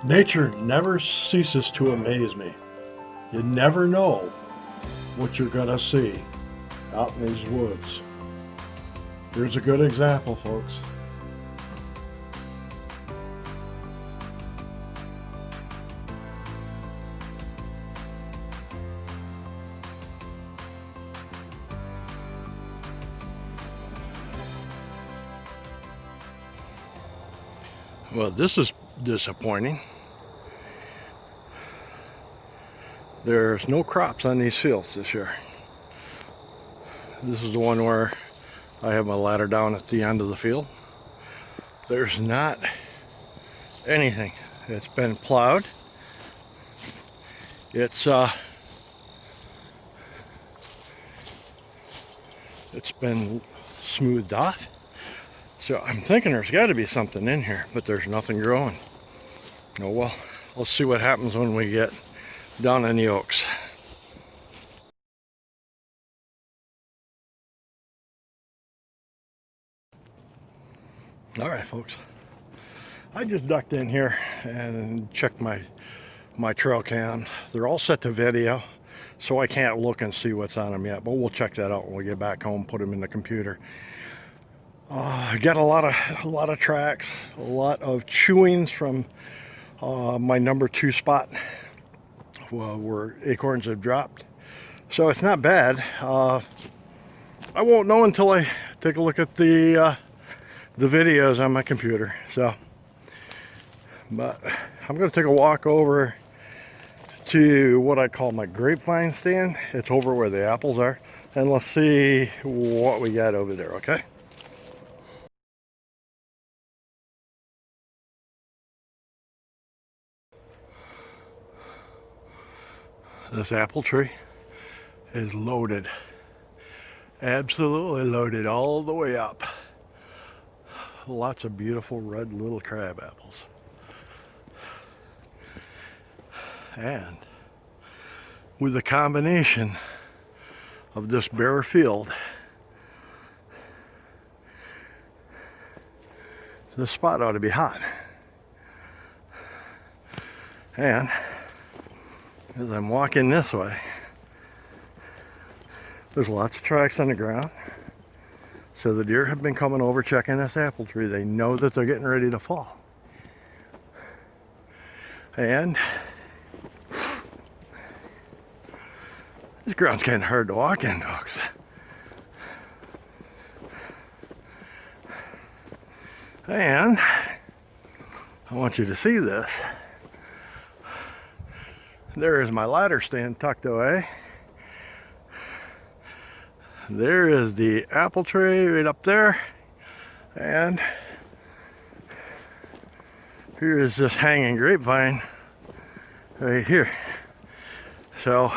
Nature never ceases to amaze me. You never know what you're going to see out in these woods. Here's a good example, folks. Well, this is disappointing. There's no crops on these fields this year. This is the one where I have my ladder down at the end of the field. There's not anything. It's been plowed. It's been smoothed off. So I'm thinking there's got to be something in here, but there's nothing growing. Oh well, let's see what happens when we get down in the oaks. All right, folks. I just ducked in here and checked my trail cam. They're all set to video, so I can't look and see what's on them yet, but we'll check that out when we get back home, put them in the computer. I got a lot of tracks, a lot of chewings from my number 2 spot where acorns have dropped. So it's not bad. I won't know until I take a look at the videos on my computer. So, but I'm going to take a walk over to what I call my grapevine stand. It's over where the apples are, and let's see what we got over there. Okay. This apple tree is loaded, absolutely loaded all the way up. Lots of beautiful red little crab apples. And with the combination of this bare field, this spot ought to be hot. And as I'm walking this way, there's lots of tracks on the ground. So the deer have been coming over checking this apple tree. They know that they're getting ready to fall. And this ground's kind of hard to walk in, folks. And I want you to see this. There is my ladder stand tucked away. There is the apple tree right up there. And here is this hanging grapevine right here. So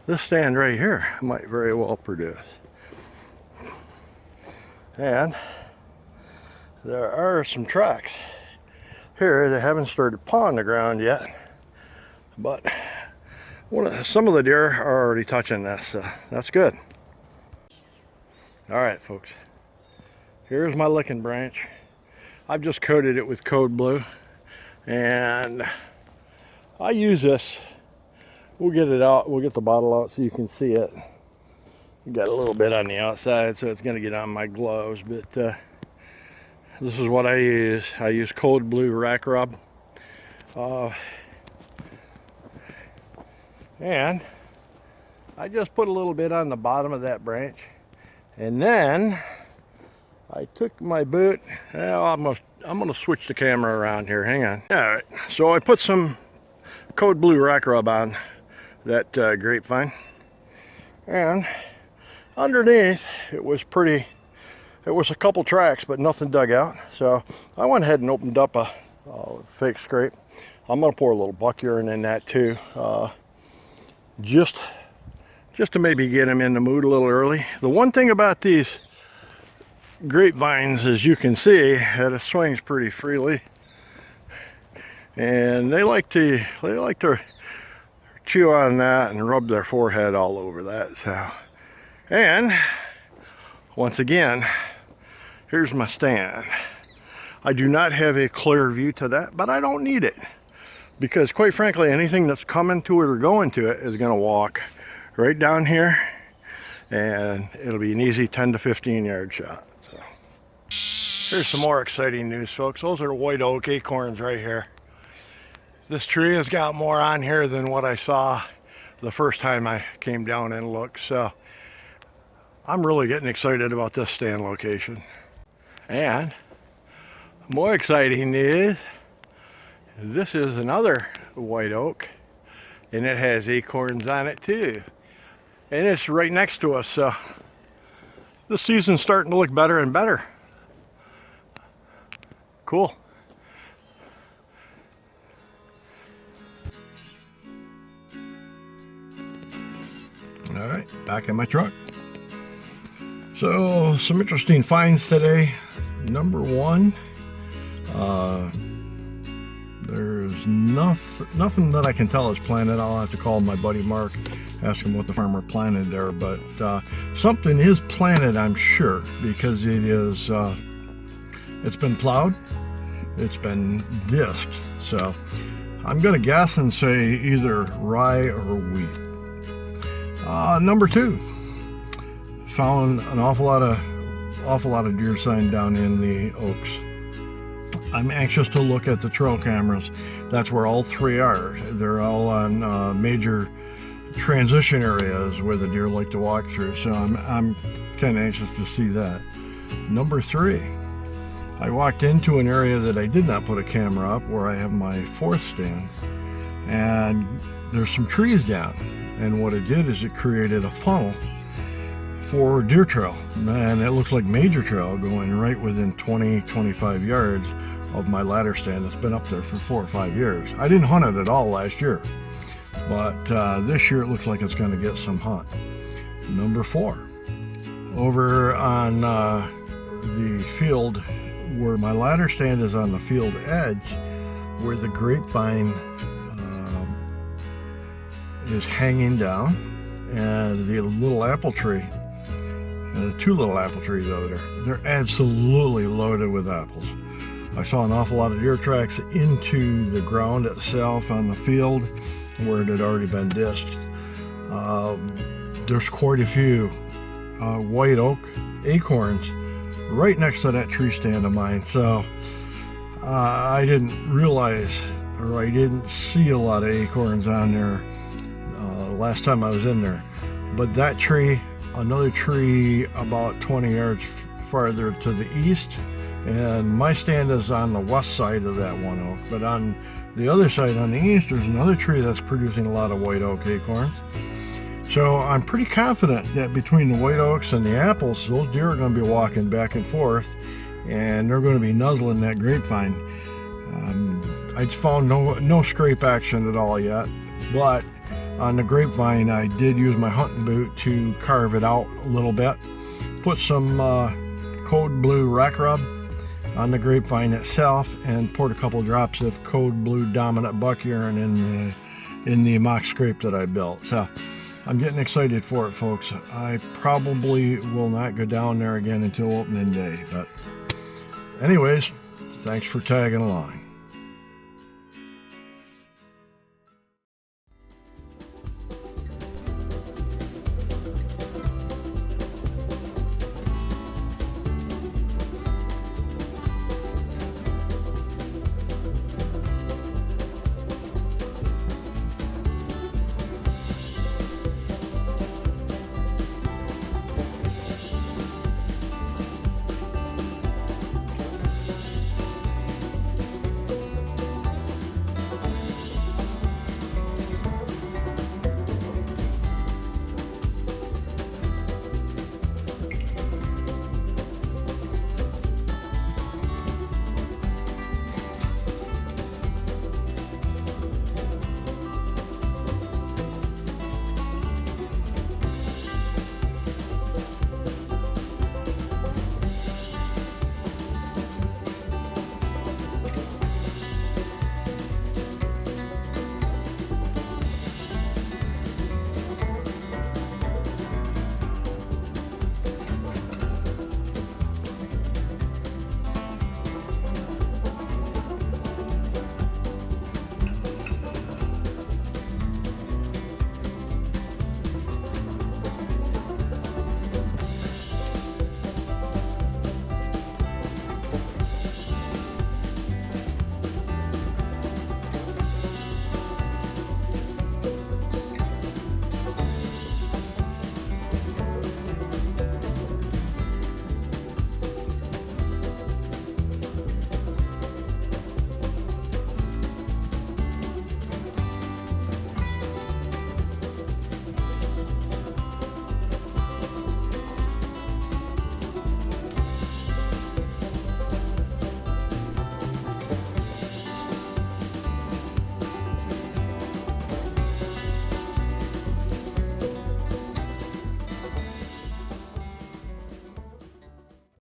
this stand right here might very well produce. And there are some tracks here. They haven't started pawing the ground yet, but some of the deer are already touching this, so that's good. All right, folks, here's my licking branch. I've just coated it with code blue, and I use this. We'll get it out, we'll get the bottle out so you can see it. Got a little bit on the outside, so it's going to get on my gloves, but this is what I use. I use code blue rack rub. And I just put a little bit on the bottom of that branch, and then I took my boot. Well, I'm gonna switch the camera around here. Hang on. All right. So I put some code blue rack rub on that grapevine, and underneath it was pretty. It was a couple tracks, but nothing dug out. So I went ahead and opened up a fake scrape. I'm gonna pour a little buck urine in that too. Just to maybe get them in the mood a little early. The one thing about these grapevines, as you can see, that it swings pretty freely, and they like to chew on that and rub their forehead all over that. So, and once again, here's my stand. I do not have a clear view to that, but I don't need it. Because quite frankly, anything that's coming to it or going to it is going to walk right down here, and it'll be an easy 10 to 15 yard shot. So here's some more exciting news, folks. Those are white oak acorns right here. This tree has got more on here than what I saw the first time I came down and looked. So I'm really getting excited about this stand location. And more exciting news, this is another white oak, and it has acorns on it too. And it's right next to us, so the season's starting to look better and better. Cool. All right, back in my truck. So some interesting finds today. Number one, there's nothing that I can tell is planted. I'll have to call my buddy Mark, ask him what the farmer planted there, but something is planted, I'm sure, because it is it's been plowed, it's been disked. So I'm gonna guess and say either rye or wheat. Number two, found an awful lot of deer sign down in the oaks. I'm anxious to look at the trail cameras. That's where all three are. They're all on major transition areas where the deer like to walk through. So I'm kind of anxious to see that. Number three, I walked into an area that I did not put a camera up, where I have my fourth stand, and there's some trees down. And what it did is it created a funnel for deer trail, and it looks like major trail going right within 20-25 yards of my ladder stand that's been up there for 4 or 5 years. I didn't hunt it at all last year, but this year it looks like it's going to get some hunt. Number four, over on the field where my ladder stand is, on the field edge where the grapevine is hanging down, and the little apple tree, the two little apple trees over there, they're absolutely loaded with apples. I saw an awful lot of deer tracks into the ground itself on the field where it had already been disked. There's quite a few white oak acorns right next to that tree stand of mine. So I didn't realize, or I didn't see a lot of acorns on there last time I was in there. But that tree, another tree about 20 yards farther to the east, and my stand is on the west side of that one oak, but on the other side on the east there's another tree that's producing a lot of white oak acorns. So I'm pretty confident that between the white oaks and the apples, those deer are going to be walking back and forth, and they're going to be nuzzling that grapevine. I found no scrape action at all yet, but on the grapevine I did use my hunting boot to carve it out a little bit, put some code blue rack rub on the grapevine itself, and poured a couple drops of code blue dominant buck urine in the mock scrape that I built. So I'm getting excited for it, folks. I probably will not go down there again until opening day, but anyways, thanks for tagging along.